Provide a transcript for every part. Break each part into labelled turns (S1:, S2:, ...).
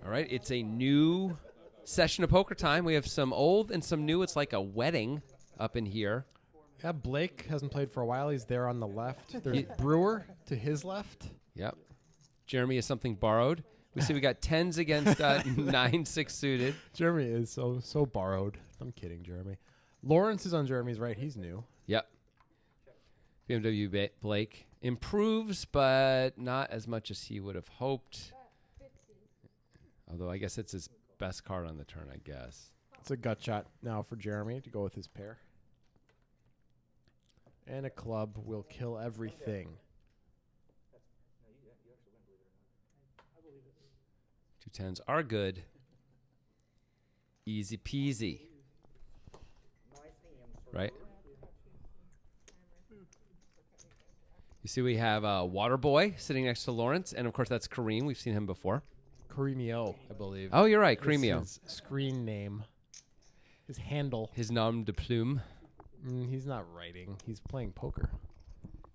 S1: All right, it's a new session of poker time. We have some old and some new. It's like a wedding up in here.
S2: Yeah, Blake hasn't played for a while. He's there on the left. There's Brewer to his left.
S1: Yep. Jeremy is something borrowed. We see we got 10s against 9-6 suited.
S2: Jeremy is so borrowed. I'm kidding, Jeremy. Lawrence is on Jeremy's right. He's new.
S1: Yep. BMW Blake improves, but not as much as he would have hoped. Although I guess it's his best card on the turn, I guess.
S2: It's a gut shot now for Jeremy to go with his pair. And a club will kill everything.
S1: 2 10s are good. Easy peasy. Right? You see we have Waterboy sitting next to Lawrence. And, of course, that's Kareem. We've seen him before.
S2: Creamio, I believe.
S1: Oh, you're right. Creamio.
S2: His screen name. His handle.
S1: His nom de plume.
S2: He's not writing. He's playing poker.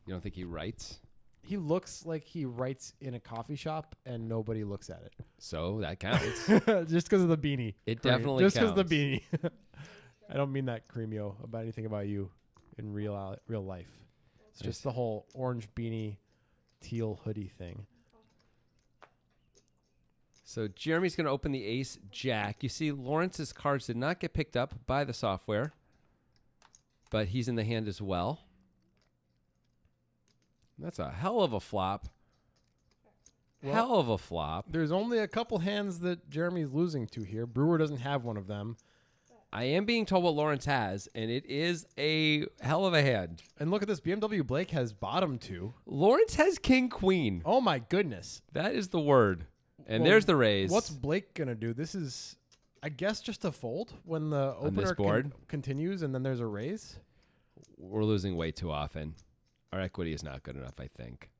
S1: You don't think he writes?
S2: He looks like he writes in a coffee shop and nobody looks at it.
S1: So that counts.
S2: Just because of the beanie.
S1: It definitely
S2: Just
S1: counts.
S2: because of the beanie. I don't mean that, Creamio, about anything about you in real life. It's just the whole orange beanie, teal hoodie thing.
S1: So Jeremy's going to open the ace jack. You see Lawrence's cards did not get picked up by the software, but he's in the hand as well. That's a hell of a flop.
S2: Well,
S1: hell of a flop.
S2: There's only a couple hands that Jeremy's losing to here. Brewer doesn't have one of them.
S1: I am being told what Lawrence has, and it is a hell of a hand.
S2: And look at this. BMW Blake has bottom 2.
S1: Lawrence has king queen.
S2: Oh, my goodness.
S1: That is the word. And
S2: Well,
S1: there's the raise.
S2: What's Blake going to do? This is, I guess, just a fold when the
S1: On this
S2: opener
S1: board?
S2: continues and then there's a raise.
S1: We're losing way too often. Our equity is not good enough, I think.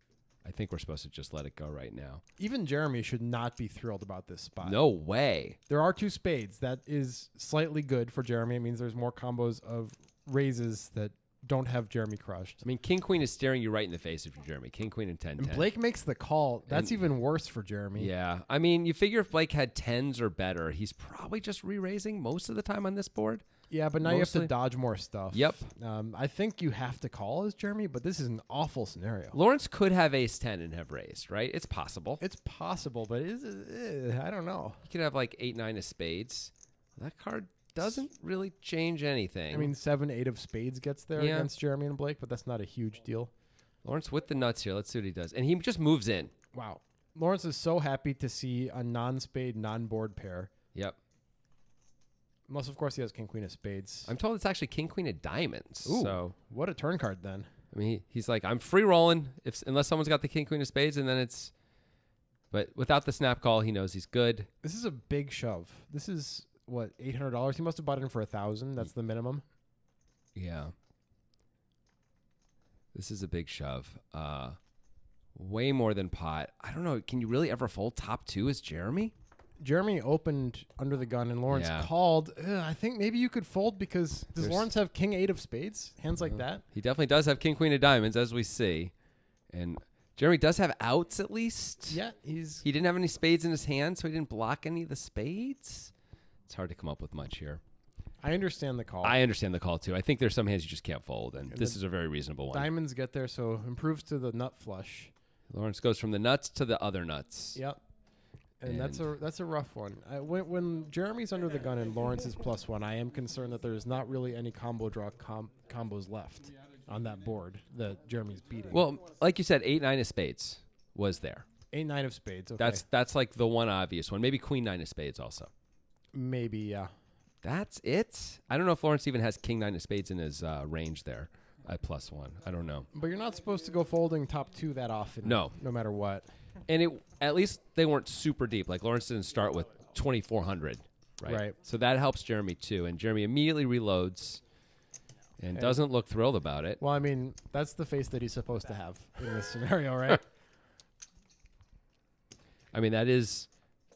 S1: I think we're supposed to just let it go right now.
S2: Even Jeremy should not be thrilled about this spot.
S1: No way.
S2: There are 2 spades. That is slightly good for Jeremy. It means there's more combos of raises that don't have Jeremy crushed.
S1: I mean, king queen is staring you right in the face if you're Jeremy. King queen and 10-10.
S2: And Blake makes the call. That's even worse for Jeremy.
S1: Yeah. I mean, you figure if Blake had 10s or better, he's probably just re-raising most of the time on this board.
S2: Yeah, but now you have to dodge more stuff.
S1: Yep.
S2: I think you have to call as Jeremy, but this is an awful scenario.
S1: Lawrence could have ace-10 and have raised, right? It's possible.
S2: It's possible, but I don't know.
S1: He could have like 8-9 of spades. That card doesn't really change anything.
S2: I mean, 7-8 of spades gets there against Jeremy and Blake, but that's not a huge deal.
S1: Lawrence with the nuts here. Let's see what he does. And he just moves in.
S2: Wow. Lawrence is so happy to see a non-spade, non-board pair.
S1: Yep.
S2: Unless, of course, he has king, queen of spades.
S1: I'm told it's actually king, queen of diamonds.
S2: Ooh,
S1: so
S2: what a turn card then.
S1: I mean, he's like, I'm free rolling unless someone's got the king, queen of spades, and then it's. But without the snap call, he knows he's good.
S2: This is a big shove. This is what, $800? He must have bought it in for $1,000. That's the minimum.
S1: Yeah. This is a big shove. Way more than pot. I don't know. Can you really ever fold top 2 as Jeremy?
S2: Jeremy opened under the gun and Lawrence called. I think maybe you could fold because does Lawrence have king 8 of spades? Hands like that?
S1: He definitely does have king, queen of diamonds, as we see. And Jeremy does have outs at least.
S2: Yeah,
S1: he didn't have any spades in his hand, so he didn't block any of the spades. It's hard to come up with much here.
S2: I understand the call.
S1: I understand the call, too. I think there's some hands you just can't fold, and this is a very reasonable one.
S2: Diamonds get there, so improves to the nut flush.
S1: Lawrence goes from the nuts to the other nuts.
S2: Yep. And that's a rough one. When Jeremy's under the gun and Lawrence is +1, I am concerned that there's not really any combo draw combos left on that board that Jeremy's beating.
S1: Well, like you said, 8-9 of spades was there.
S2: 8-9 of spades. Okay.
S1: That's like the one obvious one. Maybe queen 9 of spades also.
S2: Maybe, yeah.
S1: That's it. I don't know if Lawrence even has king 9 of spades in his range there at +1. I don't know.
S2: But you're not supposed to go folding top 2 that often.
S1: No
S2: matter what.
S1: And at least they weren't super deep. Like Lawrence didn't start with 2,400, right? So that helps Jeremy too. And Jeremy immediately reloads and doesn't look thrilled about it.
S2: Well, I mean, that's the face that he's supposed to have in this scenario, right?
S1: I mean, that is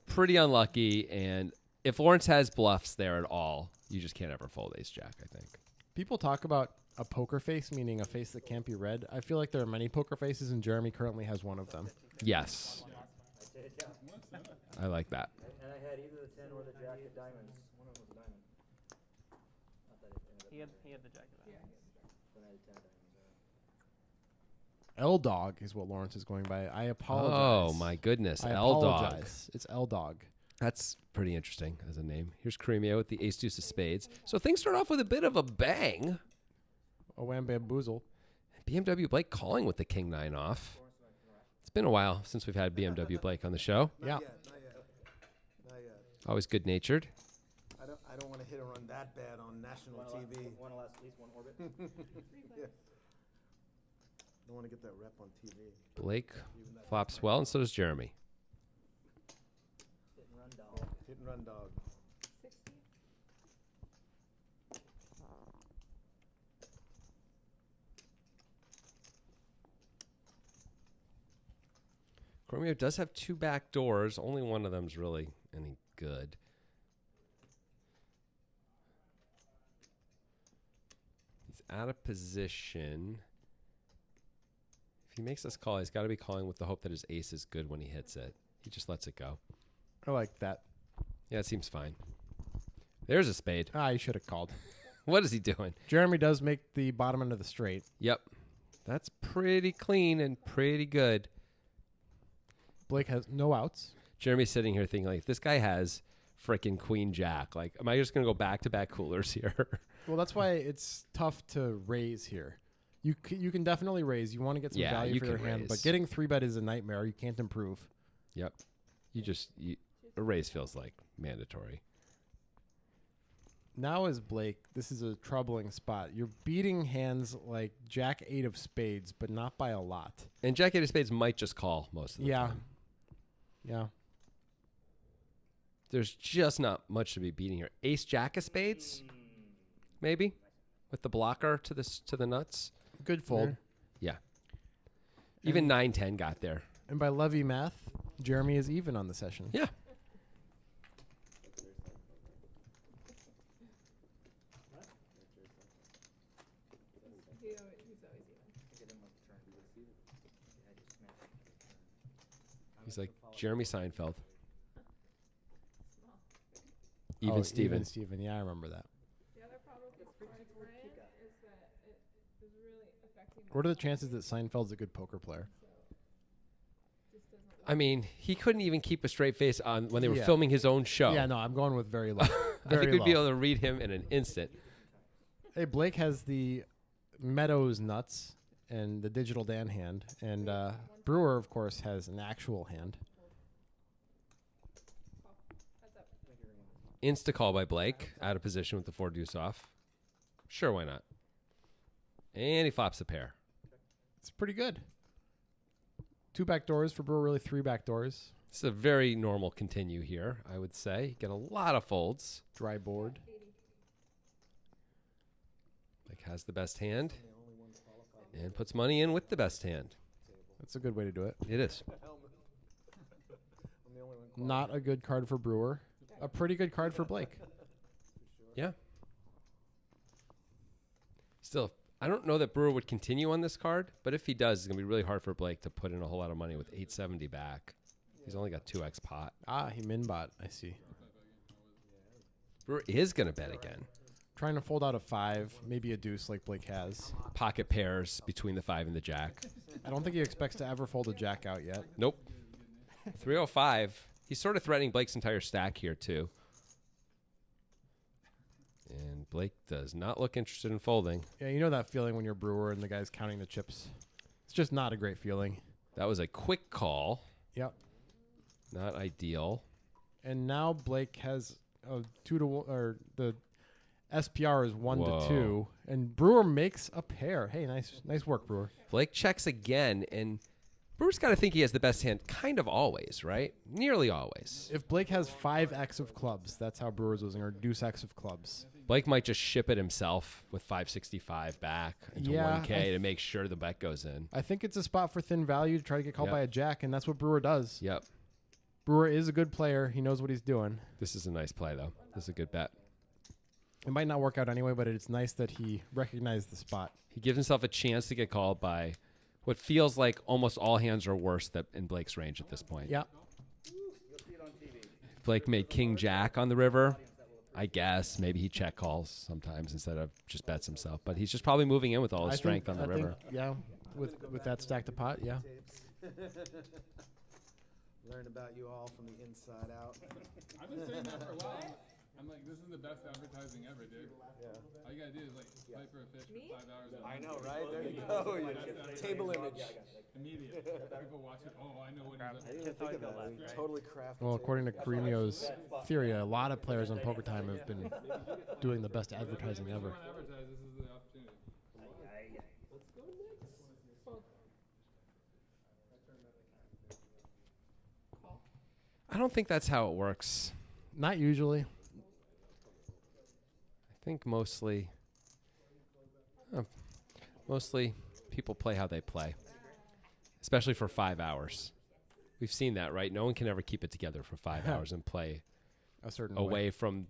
S1: pretty unlucky. And if Lawrence has bluffs there at all, you just can't ever fold ace-jack, I think.
S2: People talk about a poker face, meaning a face that can't be read. I feel like there are many poker faces, and Jeremy currently has one of them.
S1: Yes. I like that.
S3: And I had either the 10 or the jack of diamonds. One of them was a diamond.
S4: He had the jack of diamonds.
S3: Then I had 10 diamonds.
S2: L-Dog is what Lawrence is going by. I apologize.
S1: Oh, my goodness.
S2: I
S1: L-Dog.
S2: apologize. It's L-Dog.
S1: That's pretty interesting as a name. Here's Cremio with the ace-deuce of spades. So things start off with a bit of a bang.
S2: A wham bamboozle.
S1: BMW Blake calling with the king-9 off. It's been a while since we've had BMW Blake on the show.
S2: Yeah.
S5: Not yet.
S1: Always good-natured.
S5: I don't want to hit a run that bad on national TV.
S3: Want to last at least one orbit?
S5: Yeah. Don't want to get that rep on TV.
S1: Blake flops well, and so does Jeremy.
S3: Hit and run dog.
S5: Hit and run dog.
S1: Cremio does have 2 back doors. Only one of them's really any good. He's out of position. If he makes this call, he's got to be calling with the hope that his ace is good when he hits it. He just lets it go.
S2: I like that.
S1: Yeah, it seems fine. There's a spade.
S2: You should have called.
S1: What is he doing?
S2: Jeremy does make the bottom end of the straight.
S1: Yep. That's pretty clean and pretty good.
S2: Blake has no outs.
S1: Jeremy's sitting here thinking, like, this guy has freaking queen jack. Like, am I just going to go back-to-back coolers here?
S2: Well, that's why it's tough to raise here. You can definitely raise. You want to get some value
S1: you
S2: for your
S1: can
S2: hand,
S1: raise.
S2: but getting 3-bet is a nightmare. You can't improve.
S1: Yep. A raise feels like mandatory.
S2: Now as Blake, this is a troubling spot. You're beating hands like Jack 8 of spades, but not by a lot.
S1: And Jack 8 of spades might just call most of the time.
S2: Yeah.
S1: There's just not much to be beating here. Ace Jack of spades, maybe, with the blocker to the nuts.
S2: Good fold.
S1: Yeah. Even 9-10 got there.
S2: And by Levy math, Jeremy is even on the session.
S1: Yeah. He's like Jeremy Seinfeld. Even Steven.
S2: Even Steven. Yeah, I remember that.
S6: The other problem with Brian is that it is really affecting.
S2: What are the chances that Seinfeld's a good poker player?
S1: I mean, he couldn't even keep a straight face on when they were
S2: Yeah.
S1: filming his own show.
S2: Yeah, no, I'm going with very low.
S1: I
S2: Very
S1: think we'd be
S2: low.
S1: able to read him in an instant.
S2: Hey, Blake has the Meadows nuts and the Digital Dan hand, and Brewer, of course, has an actual hand.
S1: Insta call by Blake, out of position with the 4 deuce off. Sure, why not? And he flops a pair.
S2: It's pretty good. 2 back doors for Brewer, really 3 back doors.
S1: It's a very normal continue here, I would say. Get a lot of folds.
S2: Dry board.
S1: Blake has the best hand and puts money in with the best hand.
S2: That's a good way to do it.
S1: It is.
S2: Not a good card for Brewer. A pretty good card for Blake.
S1: Yeah. Still, I don't know that Brewer would continue on this card, but if he does, it's going to be really hard for Blake to put in a whole lot of money with 870 back. He's only got 2x pot.
S2: He min-bot, I see.
S1: Brewer is going to bet again.
S2: Trying to fold out a 5, maybe a deuce like Blake has.
S1: Pocket pairs between the 5 and the jack.
S2: I don't think he expects to ever fold a jack out yet.
S1: Nope. 305. He's sort of threatening Blake's entire stack here, too. And Blake does not look interested in folding.
S2: Yeah, you know that feeling when you're Brewer and the guy's counting the chips. It's just not a great feeling.
S1: That was a quick call.
S2: Yep.
S1: Not ideal.
S2: And now Blake has a 2-1, or the SPR is 1
S1: Whoa.
S2: to 2, and Brewer makes a pair. Hey, nice work, Brewer.
S1: Blake checks again, and Brewer's got to think he has the best hand kind of always, right? Nearly always.
S2: If Blake has 5x of clubs, that's how Brewer's losing, or deuce x of clubs.
S1: Blake might just ship it himself with 565 back into
S2: Yeah,
S1: 1K to make sure the bet goes in.
S2: I think it's a spot for thin value to try to get called
S1: Yep.
S2: by a jack, and that's what Brewer does.
S1: Yep.
S2: Brewer is a good player. He knows what he's doing.
S1: This is a nice play, though. This is a good bet.
S2: It might not work out anyway, but it's nice that he recognized the spot.
S1: He gives himself a chance to get called by what feels like almost all hands are worse that in Blake's range at this point.
S2: Yeah.
S1: Blake made King Jack on the river. I guess maybe he check calls sometimes instead of just bets himself. But he's just probably moving in with all his strength on the river.
S2: Yeah, with that stacked of pot, yeah.
S5: Learn about you all from the inside out.
S4: I've been saying that for a while. I'm like, this is the best advertising ever, dude.
S5: Yeah.
S4: All you gotta do is like play for a fish for 5 hours.
S5: I know, right? There you go. Table image.
S4: Immediate. People watch it. Oh, I know what
S5: I
S4: he's
S5: didn't think of that. We totally crafted.
S2: Well, according to Carino's theory, a lot of players on Poker Time have been doing the best advertising ever.
S4: advertise. This is the opportunity.
S1: I don't think that's how it works.
S2: Not usually.
S1: I think mostly people play how they play, especially for 5 hours. We've seen that, right? No one can ever keep it together for 5 hours and play
S2: A certain
S1: away
S2: way.
S1: from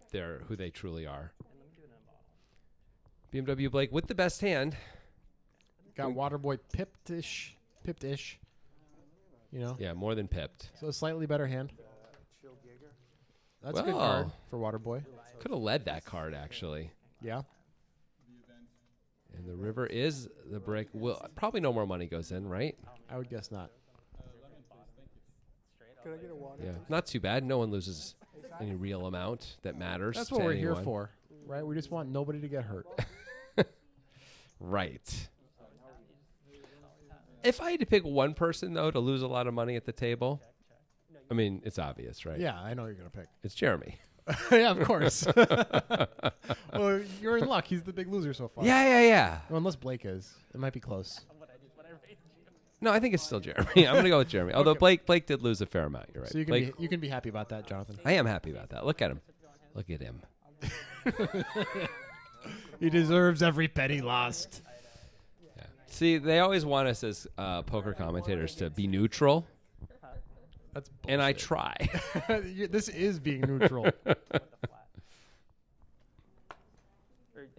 S1: who they truly are. BMW Blake with the best hand.
S2: Got Waterboy pipped-ish. You know?
S1: Yeah, more than pipped.
S2: So a slightly better hand.
S5: Chill Giger.
S2: That's a good
S1: Well.
S2: card for Waterboy.
S1: Could have led that card, actually.
S2: Yeah.
S1: And the river is the brick. Well, probably no more money goes in, right?
S2: I would guess not.
S5: Can I get a water?
S1: Yeah, not too bad. No one loses any real amount that matters.
S2: That's
S1: to
S2: what we're here
S1: anyone.
S2: for, right? We just want nobody to get hurt.
S1: Right. If I had to pick one person, though, to lose a lot of money at the table, I mean, it's obvious, right?
S2: Yeah, I know you're going to pick.
S1: It's Jeremy.
S2: Yeah, of course. Well, you're in luck. He's the big loser so far.
S1: Yeah.
S2: Well, unless Blake is. It might be close.
S1: No, I think it's still Jeremy. I'm going to go with Jeremy. Although Blake did lose a fair amount. You're right.
S2: So
S1: Blake,
S2: you can be happy about that, Jonathan.
S1: I am happy about that. Look at him. Look at him.
S2: He deserves every penny lost.
S1: Yeah. See, they always want us as poker commentators to be neutral,
S2: That's
S1: and I
S2: bullshit.
S1: try.
S2: This is being neutral.
S7: Or, I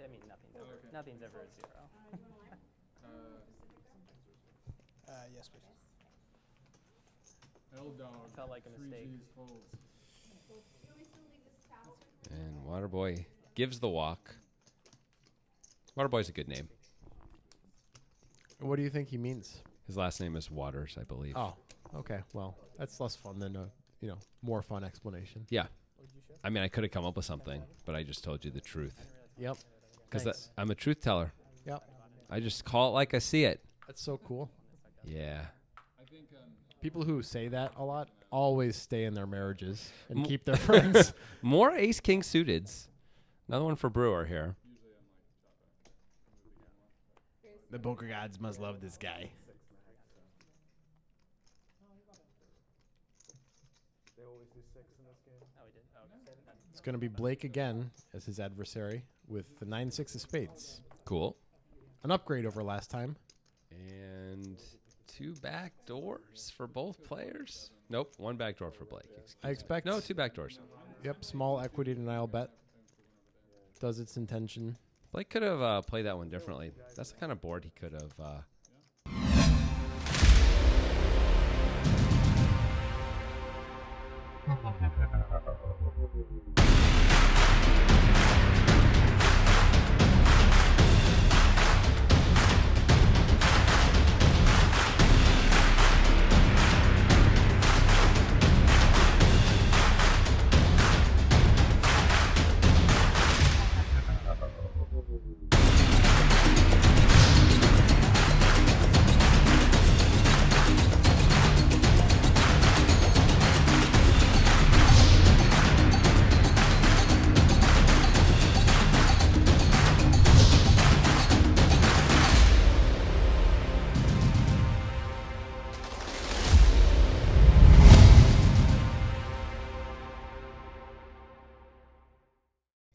S7: mean, nothing's ever a zero.
S3: Yes, please.
S4: L-Dog.
S7: Felt like a mistake.
S4: 3G's folds.
S1: And Waterboy gives the walk. Waterboy's a good name.
S2: What do you think he means?
S1: His last name is Waters, I believe.
S2: Oh, okay. Well, that's less fun than a more fun explanation.
S1: Yeah. I mean, I could have come up with something, but I just told you the truth.
S2: Yep.
S1: Because
S2: Thanks.
S1: I'm a truth teller.
S2: Yep.
S1: I just call it like I see it.
S2: That's so cool.
S1: Yeah.
S4: I think
S2: People who say that a lot always stay in their marriages and
S1: M-
S2: keep their friends.
S1: More ace king suiteds. Another one for Brewer here.
S2: The poker gods must love this guy.
S5: They always do 6 in this game.
S7: Oh, we did? Oh, okay.
S2: It's going to be Blake again as his adversary with the 9-6 of spades.
S1: Cool.
S2: An upgrade over last time.
S1: And 2 back doors for both players. Nope, 1 back door for Blake. Excuse
S2: I
S1: me.
S2: expect.
S1: No, 2 back doors.
S2: Yep, small equity denial bet. Does its intention.
S1: Blake could have played that one differently. That's the kind of board he could have.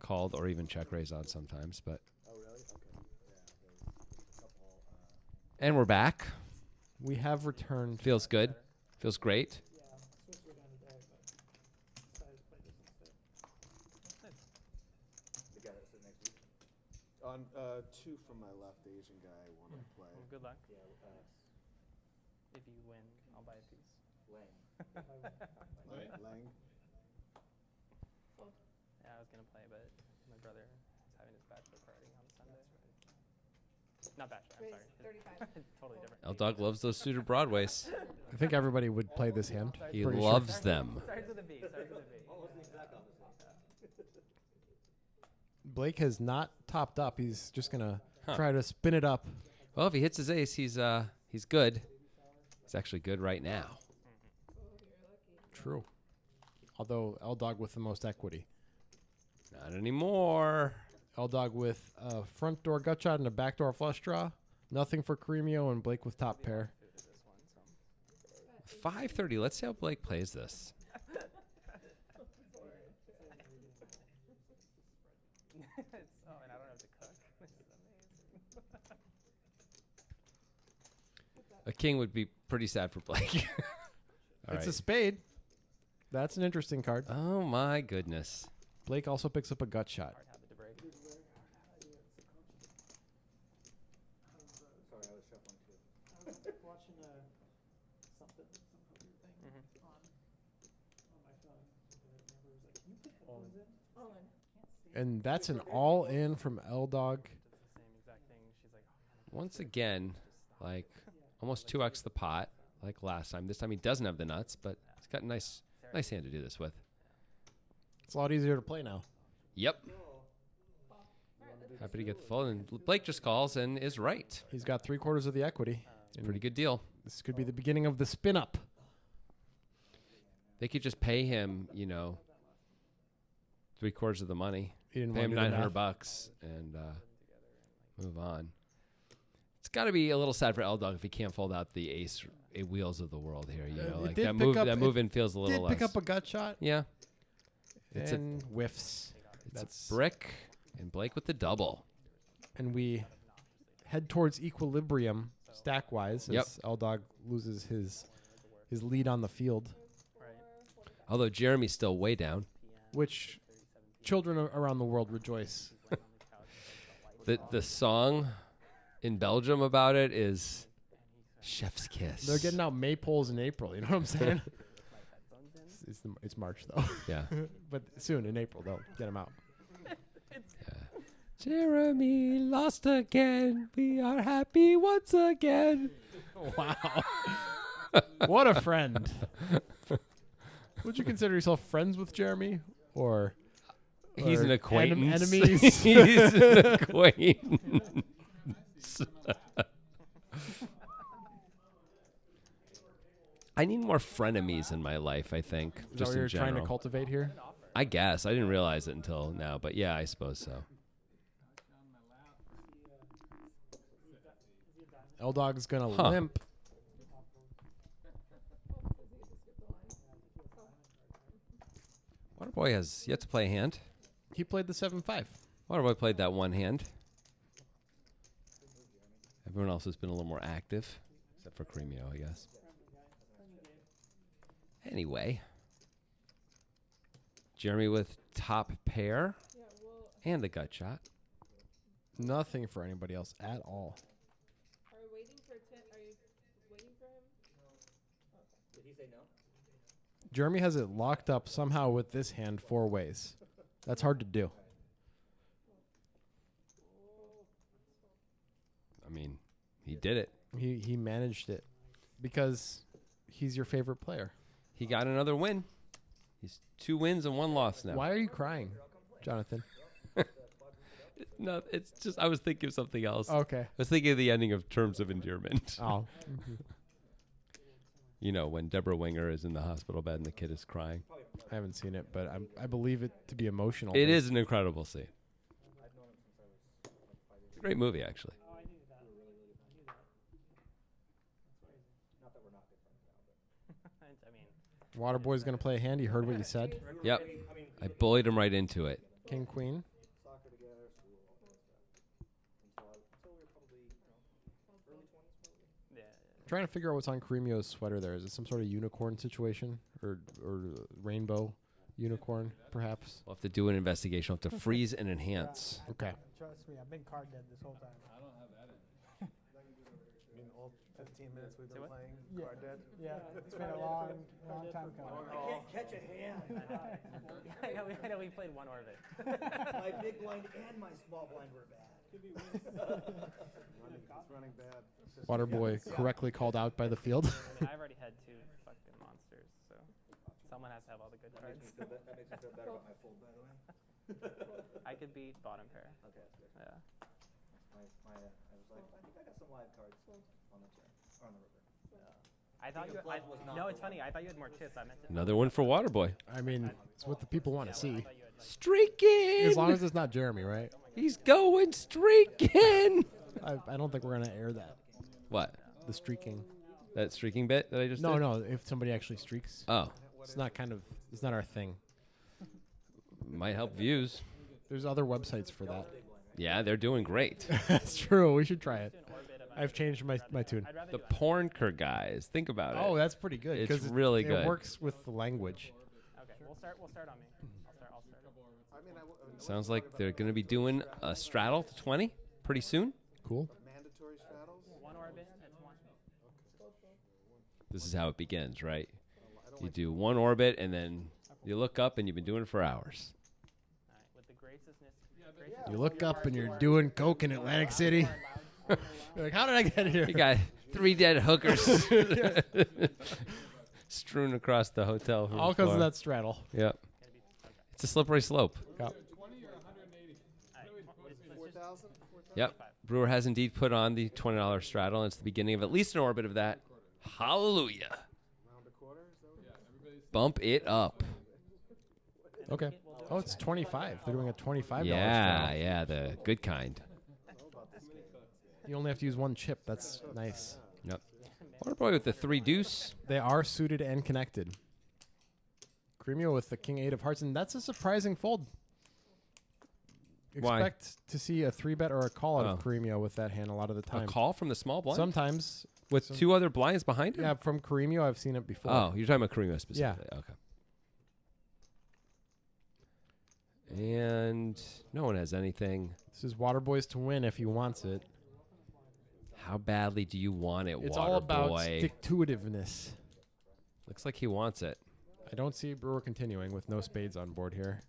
S1: Called or even check raise on sometimes, but.
S5: Oh, really? Okay. Yeah, there's a couple.
S1: And we're back.
S2: We have returned.
S1: Feels good. Feels great.
S3: The guy that sits next
S5: On two from my left, Asian guy want to play.
S7: Well, good luck.
S3: Yeah,
S7: If you win, I'll buy a piece.
S3: Lang.
S5: Lang.
S7: Yeah, I was gonna play, but my brother is having his bachelor party on Sunday. Not bachelor. I'm sorry.
S6: 35.
S7: Totally different.
S1: L Dog loves those suited Broadways.
S2: I think everybody would play this hand.
S1: He
S2: Pretty
S1: loves them.
S7: Starts with a B. Starts with a B.
S3: Almost the exact opposite.
S2: Blake has not topped up. He's just gonna
S1: Huh.
S2: try to spin it up.
S1: Well, if he hits his ace, he's good. He's actually good right now.
S2: True. Although L Dog with the most equity.
S1: Not anymore.
S2: L Dog with a front door gut shot and a back door flush draw. Nothing for Cremio and Blake with top pair.
S1: 5:30. Let's see how Blake plays this.
S7: And I don't have to cook. This is amazing.
S1: A king would be pretty sad for Blake. All
S2: It's
S1: right.
S2: a spade. That's an interesting card.
S1: Oh my goodness.
S2: Blake also picks up a gut shot.
S7: Hard habit to break.
S3: Sorry, I was shuffling too.
S8: I was watching some weird thing on my phone. And it was like, can you put headphones in?
S6: All in.
S2: And that's an all in from L Dog.
S7: Does the same exact thing. She's like,
S1: Once again, like almost 2x the pot, like last time. This time he doesn't have the nuts, but he's got a nice hand to do this with.
S2: It's a lot easier to play now.
S1: Yep. Happy to get the full. And Blake just calls and is right.
S2: He's got 3/4 of the equity.
S1: It's a pretty good deal.
S2: This could be the beginning of the spin up.
S1: They could just pay him, 3/4 of the money.
S2: He didn't
S1: Pay
S2: want
S1: him
S2: to do the math.
S1: $900 and move on. It's got to be a little sad for L Dog if he can't fold out the ace wheels of the world here.
S2: It
S1: Like
S2: did
S1: that
S2: pick
S1: move.
S2: up-
S1: That move in feels a little
S2: Did
S1: less.
S2: pick up a gut shot
S1: Yeah. It's
S2: and whiffs.
S1: It's a brick and Blake with the double.
S2: And we head towards equilibrium stack wise as
S1: Yep.
S2: L Dog loses his lead on the field,
S1: Although Jeremy's still way down.
S2: which children around the world rejoice.
S1: The song in Belgium about it is Chef's Kiss.
S2: They're getting out maypoles in April. You know what I'm saying? It's March though,
S1: Yeah.
S2: but soon in April they'll get them out.
S1: Jeremy lost again. We are happy once again.
S2: Wow, what a friend! Would you consider yourself friends with Jeremy, or
S1: He's
S2: or
S1: an acquaintance.
S2: enemies?
S1: He's an acquaintance. I need more frenemies in my life, I think.
S2: Is that
S1: Just
S2: what
S1: in
S2: you're trying to
S1: general.
S2: cultivate here?
S1: I guess. I didn't realize it until now, but yeah, I suppose so.
S2: L Dog's gonna
S1: Huh.
S2: limp.
S1: Waterboy has yet to play a hand.
S2: He played the 7-5.
S1: Waterboy played that one hand. Everyone else has been a little more active, except for Cremio, I guess. Anyway, Jeremy with top pair
S6: Yeah, well,
S1: and the gut shot.
S2: Nothing for anybody else at all.
S6: are we waiting for 10? Are you waiting for him?
S3: Did he say no?
S2: Jeremy has it locked up somehow with this hand 4 ways. That's hard to do.
S1: I mean, he did it.
S2: He managed it because he's your favorite player.
S1: He got another win. He's 2 wins and 1 loss now.
S2: Why are you crying, Jonathan?
S1: No, it's just I was thinking of something else.
S2: Okay.
S1: I was thinking of the ending of Terms of Endearment.
S2: Oh.
S1: When Deborah Winger is in the hospital bed and the kid is crying.
S2: I haven't seen it, but I believe it to be emotional.
S1: It is an incredible scene. It's a great movie, actually.
S8: Oh, I knew that. I knew that.
S3: Not that we're not good friends now, but.
S7: I mean,
S2: Waterboy's going to play a hand. He heard what you said.
S1: Yep.
S3: I mean,
S1: I bullied him right into it.
S2: King, queen.
S3: soccer together, school, all that stuff. Until we were probably, early 20s probably.
S7: yeah.
S2: Trying to figure out what's on Cremio's sweater there. Is it some sort of unicorn situation or rainbow? unicorn, perhaps.
S1: We'll have to do an investigation. We'll have to freeze and enhance.
S2: Okay.
S8: Trust me, I've been card dead this whole time.
S4: I don't have that in.
S5: I mean, all 15 minutes we've
S7: Say
S5: been
S7: what?
S5: playing,
S8: Yeah.
S5: card dead.
S8: Yeah, it's been a long time coming.
S3: I can't catch a hand.
S7: I know we played one orbit.
S3: My big blind and my small blind were bad.
S5: It's running bad.
S2: Waterboy correctly called out by the field.
S7: I mean, I've already had 2 fucking monsters, so someone has to have all the good
S3: That makes
S7: cards.
S3: me feel better about my fold, by the way.
S7: I could beat bottom pair.
S3: Okay, that's good.
S7: Yeah.
S3: I was like, I think I got some live cards on the turn, or on the river.
S7: I thought
S3: King
S7: you.
S3: of Clubs was not
S7: No,
S3: the
S7: it's funny. I thought you had more chips. I meant to.
S1: Another one for Waterboy.
S2: I mean, it's what the people want to see.
S1: Streaking.
S2: As long as it's not Jeremy, right?
S1: He's going streaking.
S2: I don't think we're gonna air that.
S1: What?
S2: The streaking.
S1: That streaking bit that I just
S2: No,
S1: did?
S2: no. If somebody actually streaks,
S1: Oh,
S2: it's not it's not our thing.
S1: might help views.
S2: There's other websites for that.
S1: Yeah, they're doing great.
S2: That's true. We should try it. I've changed my tune.
S7: I'd rather
S1: The
S7: do it.
S1: pornker guys. Think about
S2: Oh,
S1: it.
S2: that's pretty good.
S1: It's
S2: 'cause
S1: really
S2: it
S1: good.
S2: works with the language.
S7: Okay, we'll start on me. I'll start.
S5: I mean,
S1: Sounds like they're going to be doing a straddle to 20 pretty soon.
S2: Cool.
S5: mandatory straddles?
S7: One orbit, that's one.
S1: This is how it begins, right? You do one orbit and then you look up and you've been doing it for hours.
S7: All right, with the graciousness.
S2: You look up and you're doing coke in Atlantic City. You're like, how did I get here?
S1: You got 3 dead hookers strewn across the hotel room
S2: All because
S1: floor.
S2: of that straddle.
S1: Yep. It's a slippery slope.
S2: Yep.
S4: 20 or 180?
S7: Let's
S5: 4,000?
S1: Yep. Brewer has indeed put on the $20 straddle, and it's the beginning of at least an orbit of that. Hallelujah.
S5: Round a quarter? Is that what
S1: Bump it up.
S2: Okay. Oh, it's 25. They're doing a $25
S1: Yeah,
S2: straddle.
S1: yeah, the good kind.
S2: You only have to use one chip. That's nice.
S1: Yep. Waterboy with the 3 deuce.
S2: They are suited and connected. Cremio with the king 8 of hearts, and that's a surprising fold.
S1: Why?
S2: Expect to see a 3-bet or a call out of
S1: Oh.
S2: Cremio with that hand a lot of the
S1: A
S2: time.
S1: call from the small blind?
S2: Sometimes,
S1: With 2 other blinds behind him?
S2: yeah, from Cremio, I've seen it before.
S1: Oh, you're talking about Karima specifically. Okay. And no one has anything.
S2: This is Waterboy's to win if he wants it.
S1: How badly do you want it,
S2: It's all about
S1: Waterboy?
S2: stick-to-itiveness.
S1: Looks like he wants it.
S2: I don't see Brewer continuing with no spades on board here.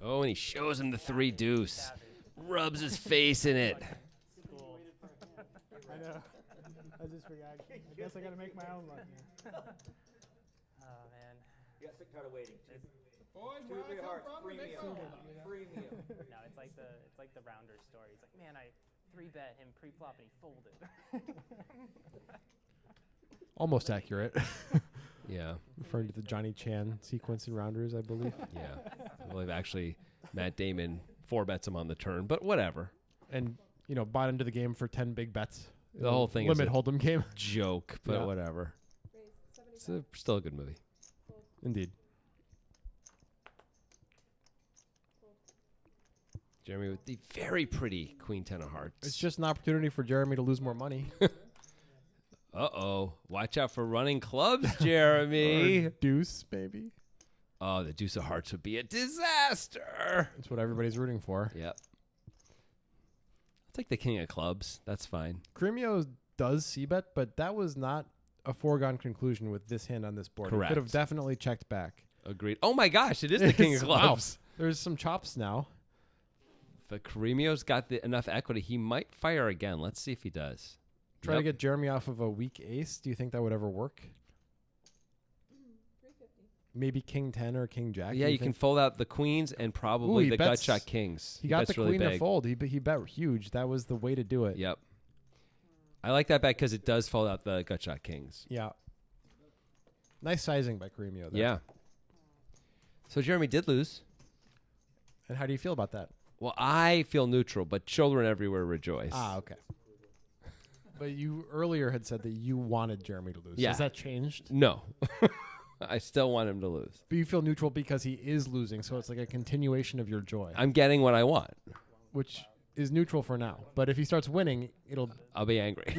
S1: Oh, and he shows him the 3 deuce. Rubs his face in it.
S8: I know. I just figured, I guess I gotta make my own luck here.
S7: Oh man.
S3: You got sick and tired of waiting.
S4: Boys,
S3: 2 or 3 hearts,
S4: premium.
S3: premium.
S7: No, it's like the rounder story. It's like, man, I 3-bet him pre-flop and he folded.
S2: Almost accurate.
S1: Yeah,
S2: Referring to the Johnny Chan sequence in Rounders, I believe.
S1: yeah. I believe actually Matt Damon 4-bets him on the turn, but whatever.
S2: And, bought into the game for 10 big bets.
S1: The whole thing is
S2: Limit
S1: a
S2: Hold'em game.
S1: joke, but
S2: Yeah.
S1: whatever. It's still a good movie.
S2: Indeed.
S1: Jeremy with the very pretty Queen 10 of hearts.
S2: It's just an opportunity for Jeremy to lose more money.
S1: Uh-oh. Watch out for running clubs, Jeremy.
S2: Or deuce, maybe.
S1: Oh, the deuce of hearts would be a disaster.
S2: That's what everybody's rooting for.
S1: Yep. I'll take the king of clubs. That's fine.
S2: Cremio does c-bet, but that was not a foregone conclusion with this hand on this board. It
S1: Correct.
S2: could have definitely checked back.
S1: Agreed. Oh, my gosh. It is the king of
S2: Wow.
S1: clubs.
S2: There's some chops now.
S1: If Caremio's got enough equity, he might fire again. Let's see if he does.
S2: Try to
S1: Yep.
S2: get Jeremy off of a weak ace. Do you think that would ever work?
S6: 350.
S2: Maybe king 10 or king jack?
S1: Yeah,
S2: do
S1: you can
S2: think?
S1: fold out the queens and probably
S2: he
S1: the
S2: bets-
S1: gut shot kings.
S2: He got
S1: bets
S2: the
S1: really
S2: queen to
S1: big.
S2: fold. He bet huge. That was the way to do it.
S1: Yep. I like that bet because it does fold out the gut shot kings.
S2: Yeah. Nice sizing by Cremio there.
S1: Yeah. So Jeremy did lose.
S2: And how do you feel about that?
S1: Well, I feel neutral, but children everywhere rejoice.
S2: Ah, okay. But you earlier had said that you wanted Jeremy to lose.
S1: Yeah.
S2: Has that changed?
S1: No. I still want him to lose.
S2: But you feel neutral because he is losing, so it's like a continuation of your joy,
S1: I'm getting what I want.
S2: which is neutral for now. But if he starts winning, it'll...
S1: I'll be angry.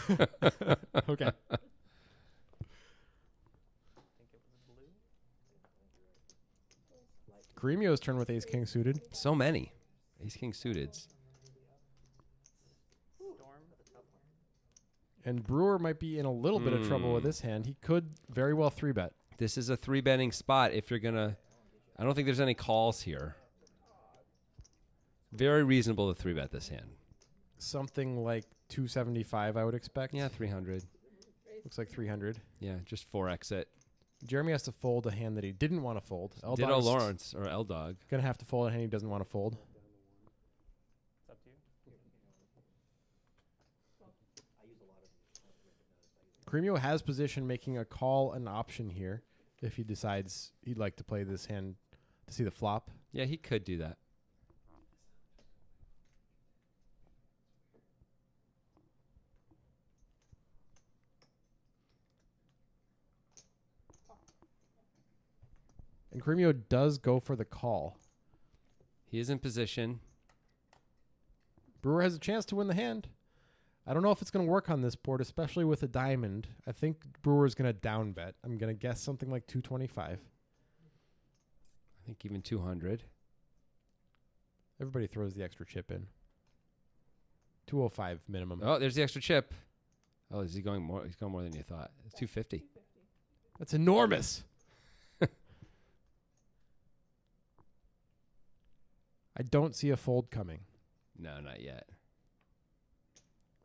S2: Okay.
S7: I think it was blue.
S2: Caremio's turn with ace king suited.
S1: So many. Ace king suited.
S7: Storm.
S2: And Brewer might be in a little bit of trouble with
S1: Hmm.
S2: this hand. He could very well 3-bet.
S1: This is a 3-betting spot if you're going to... I don't think there's any calls here. Very reasonable to 3-bet this hand.
S2: Something like 275, I would expect.
S1: Yeah, 300.
S2: Looks like 300.
S1: Yeah, just 4x it.
S2: Jeremy has to fold a hand that he didn't want to fold.
S1: Ditto Lawrence or L-Dog.
S2: Going to have to fold a hand he doesn't want to fold.
S7: It's up to you.
S2: Cremio has position, making a call an option here if he decides he'd like to play this hand to see the flop.
S1: Yeah, he could do that.
S2: And Cremio does go for the call.
S1: He is in position.
S2: Brewer has a chance to win the hand. I don't know if it's going to work on this board, especially with a diamond. I think Brewer's going to down bet. I'm going to guess something like 225.
S1: I think even 200.
S2: Everybody throws the extra chip in. 205 minimum.
S1: Oh, there's the extra chip. Oh, is he going more? He's going more than you thought. It's 250.
S2: That's enormous. I don't see a fold coming.
S1: No, not yet.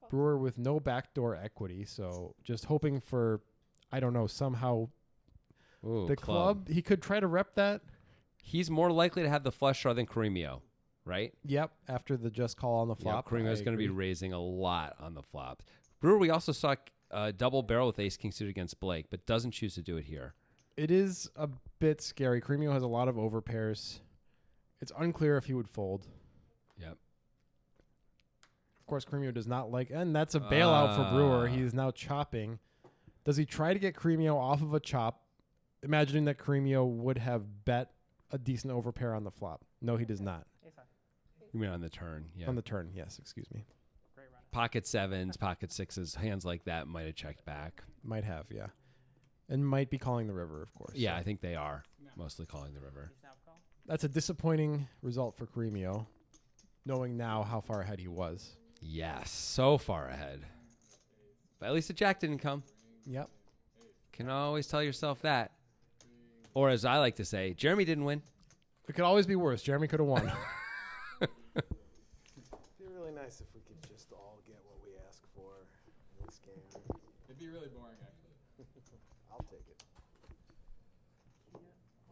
S2: Brewer with no backdoor equity, so just hoping for, I don't know, somehow
S1: Ooh,
S2: the club. He could try to rep that.
S1: He's more likely to have the flush draw than Caremio, right?
S2: Yep, after the just call on the flop.
S1: Yeah, Caremio's going to be raising a lot on the flop. Brewer, we also saw double barrel with ace king suited against Blake, but doesn't choose to do it here.
S2: It is a bit scary. Cremio has a lot of overpairs. It's unclear if he would fold.
S1: Yep.
S2: Of course, Cremio does not like, and that's a bailout for Brewer. He is now chopping. Does he try to get Cremio off of a chop, imagining that Cremio would have bet a decent overpair on the flop? No, he does not.
S7: Ace high.
S1: You mean on the turn? Yeah.
S2: On the turn, yes, excuse me.
S7: Great run.
S1: Pocket sevens, pocket sixes, hands like that might have checked back.
S2: Might have, yeah. And might be calling the river, of course.
S1: Yeah,
S2: so.
S1: I think they are mostly calling the river.
S7: Snap call.
S2: That's a disappointing result for Cremio, knowing now how far ahead he was.
S1: Yes, so far ahead. But at least the jack didn't come.
S2: Yep.
S1: Can always tell yourself that. Or as I like to say, Jeremy didn't win.
S2: It could always be worse. Jeremy could have won.
S5: It'd be really nice if we could just all get what we ask for in this game.
S4: It'd be really boring, actually.
S5: I'll take it.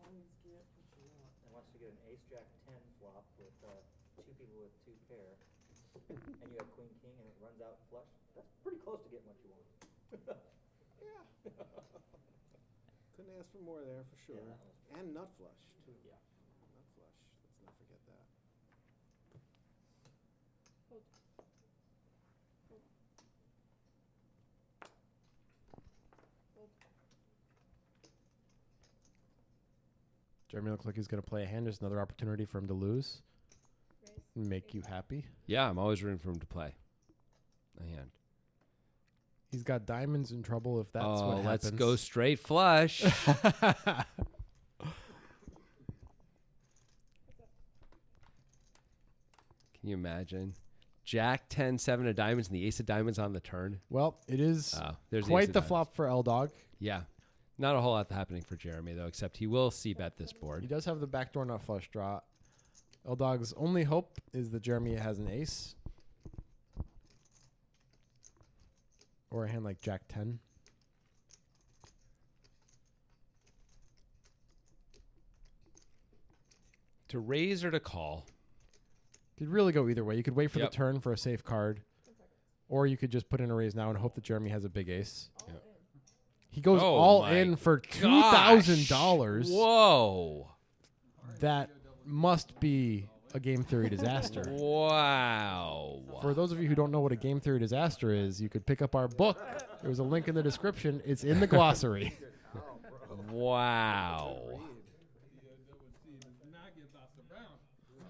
S8: Always get what you want.
S3: And once you get an ace jack 10 flop with two people with two pair, and you have queen king and it runs out flush, that's pretty close to getting what you want.
S5: Yeah. Couldn't ask for more there for sure.
S3: Yeah,
S5: And nut flush too.
S3: Yeah.
S5: Nut flush. Let's not forget that.
S2: Jeremy looks like he's going to play a hand. There's another opportunity for him to lose and make you happy.
S1: Yeah, I'm always rooting for him to play a hand.
S2: He's got diamonds in trouble if that's what happens.
S1: Let's go straight flush. Can you imagine? Jack 10, 7 of diamonds, and the ace of diamonds on the turn.
S2: Well, it is
S1: There's
S2: quite
S1: ace of
S2: the
S1: diamonds.
S2: flop for L-Dog.
S1: Yeah. Not a whole lot happening for Jeremy, though, except he will c-bet this
S2: He
S1: board.
S2: does have the backdoor nut flush draw. L-Dog's only hope is that Jeremy has an ace. Or a hand like Jack 10.
S1: To raise or to call?
S2: Could really go either way. You could wait for
S1: Yep.
S2: the turn for a safe card. Or you could just put in a raise now and hope that Jeremy has a big ace.
S1: Yep.
S2: He goes
S1: Oh
S2: all
S1: my
S2: in for
S1: Gosh.
S2: $2,000.
S1: Whoa.
S2: That must be a game theory disaster.
S1: Wow.
S2: For those of you who don't know what a game theory disaster is, you could pick up our book. There's a link in the description. It's in the glossary.
S1: Wow.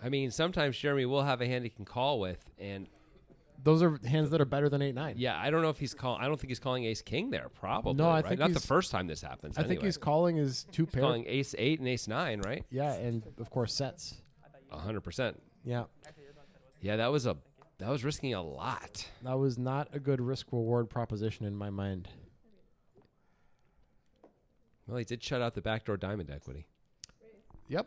S1: I mean, sometimes Jeremy will have a hand he can call with, and
S2: those are hands that are better than 8-9.
S1: Yeah, I don't know if he's calling. I don't think he's calling ace king there. Probably.
S2: No, I
S1: right?
S2: think
S1: Not the
S2: he's-
S1: first time this happens.
S2: I think
S1: anyway.
S2: he's calling his two
S1: He's
S2: pair.
S1: calling ace 8 and ace 9, right?
S2: Yeah, and of course sets.
S1: 100%.
S2: Yeah,
S1: Yeah, that was risking a lot.
S2: that was not a good risk reward proposition in my mind.
S1: Well, he did shut out the backdoor diamond equity.
S2: Yep.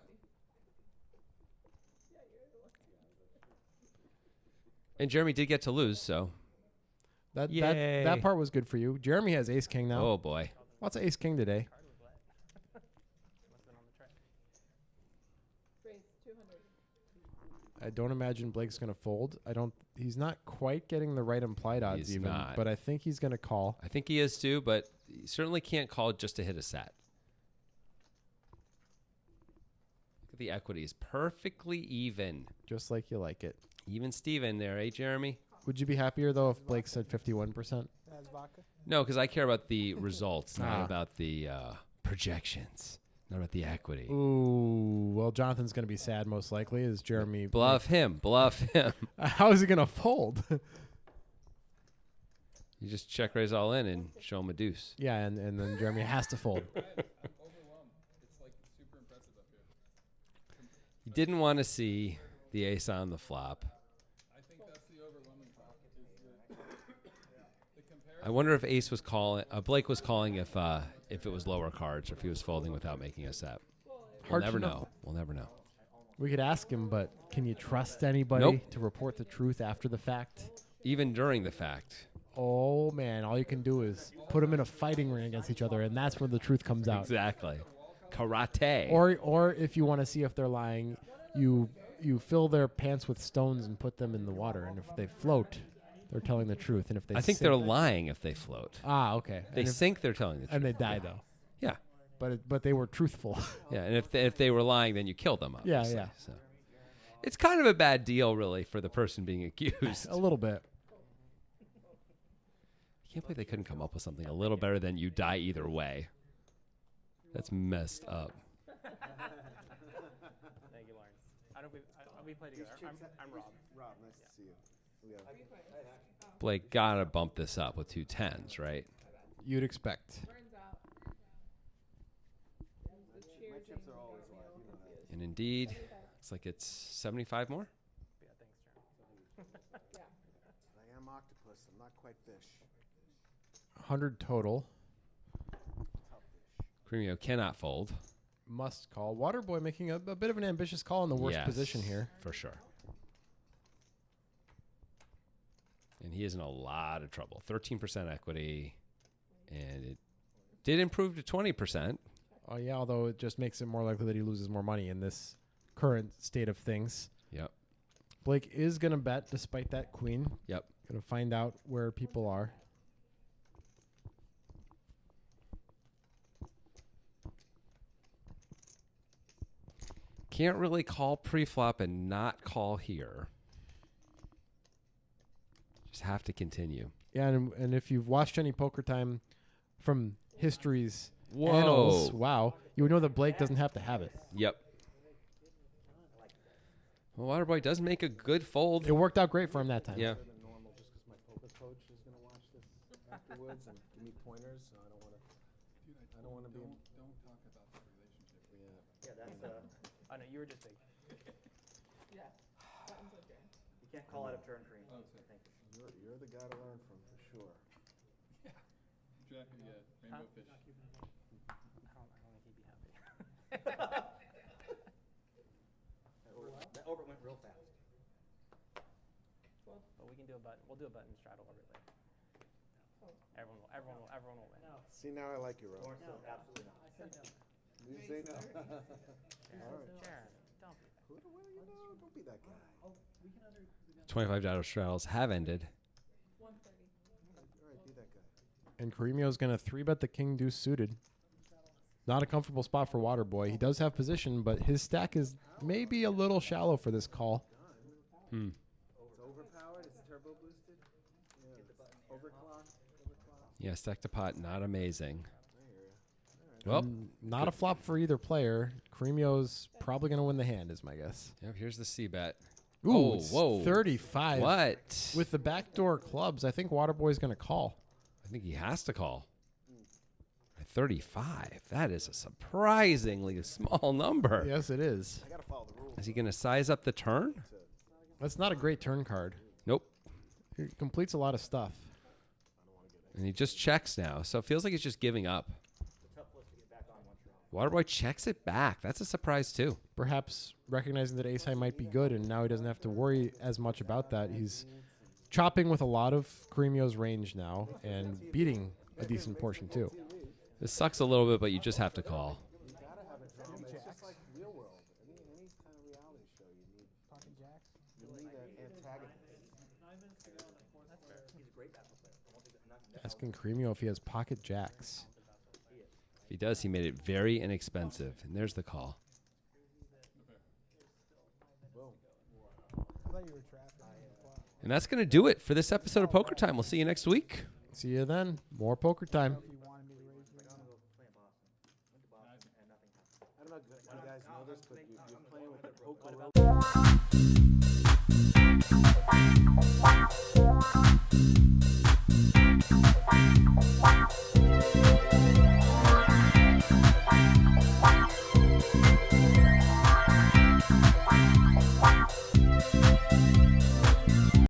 S1: And Jeremy did get to lose, so.
S2: That
S1: Yay.
S2: that part was good for you. Jeremy has ace king now.
S1: Oh, boy.
S2: What's ace king today?
S6: Raise 200.
S2: I don't imagine Blake's going to fold. He's not quite getting the right implied odds
S1: He's
S2: even,
S1: not.
S2: but I think he's going to call.
S1: I think he is too, but he certainly can't call just to hit a set. Look at the equity is perfectly even.
S2: Just like you like it.
S1: Even Steven there, eh, Jeremy?
S2: Would you be happier though if Blake said 51%?
S5: Has vodka?
S1: No, because I care about the results, not
S2: Ah.
S1: about the projections, not about the equity.
S2: Ooh, well, Jonathan's going to be sad most likely. Is Jeremy
S1: Bluff him. Bluff him.
S2: How is he going to fold?
S1: You just check raise all in and show him a deuce.
S2: Yeah, and then Jeremy has to fold.
S4: I'm overwhelmed. It's like super impressive up here.
S1: He didn't want to see the ace on the flop.
S4: I think that's the overwhelming part. Is the comparison.
S1: I wonder if ace was calling, Blake was calling if it was lower cards or if he was folding without making a set. We'll
S2: Hard to
S1: never
S2: know.
S1: know. We'll never know.
S2: We could ask him, but can you trust anybody
S1: Nope.
S2: to report the truth after the fact?
S1: Even during the fact.
S2: Oh, man, all you can do is put them in a fighting ring against each other, and that's where the truth comes out.
S1: Exactly. Karate.
S2: Or if you want to see if they're lying, you fill their pants with stones and put them in the water, and if they float, they're telling the truth. And if they
S1: I think
S2: sink,
S1: they're lying if they float.
S2: okay.
S1: They
S2: and, if-
S1: sink, they're telling the truth.
S2: and they die though.
S1: Yeah.
S2: But they were truthful.
S1: Yeah. And if they were lying, then you kill them,
S2: Yeah,
S1: obviously.
S2: yeah.
S1: So. It's kind of a bad deal, really, for the person being accused.
S2: A little bit.
S1: I can't believe they couldn't come up with something a little better than you die either way. That's messed up.
S7: Thank you, Lawrence. I don't. We play together. I'm Rob.
S5: Rob, nice to see you. We got
S1: Blake gotta bump this up with 2 10s, right?
S2: You'd expect.
S6: Burns out. The cheer
S5: my chips are always live. You know that.
S1: And indeed, looks like it's 75 more.
S7: Yeah, thanks, Jeremy.
S5: I am octopus. I'm not quite fish.
S2: 100 total.
S5: Tough fish.
S1: Cremio cannot fold.
S2: Must call. Waterboy making a bit of an ambitious call in the worst
S1: Yes,
S2: position here.
S1: for sure. And he is in a lot of trouble. 13% equity, and it did improve to 20%.
S2: Oh, yeah, although it just makes it more likely that he loses more money in this current state of things.
S1: Yep.
S2: Blake is going to bet despite that queen.
S1: Yep.
S2: Going to find out where people are.
S1: Can't really call pre-flop and not call here. Just have to continue.
S2: Yeah, and if you've watched any Poker Time from history's
S1: Whoa.
S2: annals, wow, you would know that Blake doesn't have to have it.
S1: Yep. Well, Waterboy does make a good fold.
S2: It worked out great for him that time.
S1: Yeah.
S5: Better than normal just because my poker coach is going to watch this afterwards and give me pointers. So I don't want to. I don't want to be.
S4: Don't talk about the relationship.
S3: Yeah, that's,
S7: Oh no, you were just big.
S6: Yeah. Buttons okay.
S3: you can't call out of turn cream.
S4: Oh,
S3: I
S4: sorry.
S3: think.
S5: You're the guy to learn from for sure.
S4: Jack, yeah, rainbow fish.
S7: I don't think he'd be happy.
S3: That over went real fast.
S7: But we can do a button. We'll do a button straddle over later. Everyone will win.
S5: See, now I like you, Rob.
S3: Lawrence said absolutely not.
S5: You say no.
S7: Jared, don't be
S5: Who the hell you know? Don't be that guy.
S1: $25 straddles have ended.
S6: 130.
S5: All right, be that guy.
S2: And Caremio's going to 3-bet the king deuce suited. Not a comfortable spot for Waterboy. He does have position, but his stack is maybe a little shallow for this call.
S1: Hmm.
S5: It's overpowered. It's turbo boosted. Yeah, it's overclocked.
S1: Yeah, stack to pot, not amazing.
S5: I hear ya.
S1: Well,
S2: Not a flop for either player. Caremio's probably going to win the hand, is my guess.
S1: yep, here's the C bet.
S2: Ooh,
S1: Oh,
S2: it's
S1: whoa.
S2: 35.
S1: What?
S2: With the backdoor clubs, I think Waterboy's going to call.
S1: I think he has to call. At 35. That is a surprisingly small number.
S2: Yes, it is.
S5: I gotta follow the rules.
S1: Is he going to size up the turn?
S2: That's not a great turn card.
S1: Nope.
S2: He completes a lot of stuff.
S1: And he just checks now. So it feels like he's just giving up. Waterboy checks it back. That's a surprise, too.
S2: Perhaps recognizing that ace high might be good, and now he doesn't have to worry as much about that. He's chopping with a lot of Carreño's range now and beating a decent portion, too.
S1: This sucks a little bit, but you just have to call.
S5: You gotta have a drama. It's just like real world. Any kind of reality show, you need
S8: Pocket jacks.
S5: an antagonist.
S8: 9 minutes to go in the fourth quarter.
S3: He's a great basketball player.
S2: Asking Carreño if he has pocket jacks.
S1: If he does, he made it very inexpensive. And there's the call.
S8: I thought you were trapped.
S1: And that's going to do it for this episode of Poker Time. We'll see you next week.
S2: See you then. More poker time.
S8: If you wanted me to raise your hand.
S5: I don't know if you guys know this, but you're playing with the poker.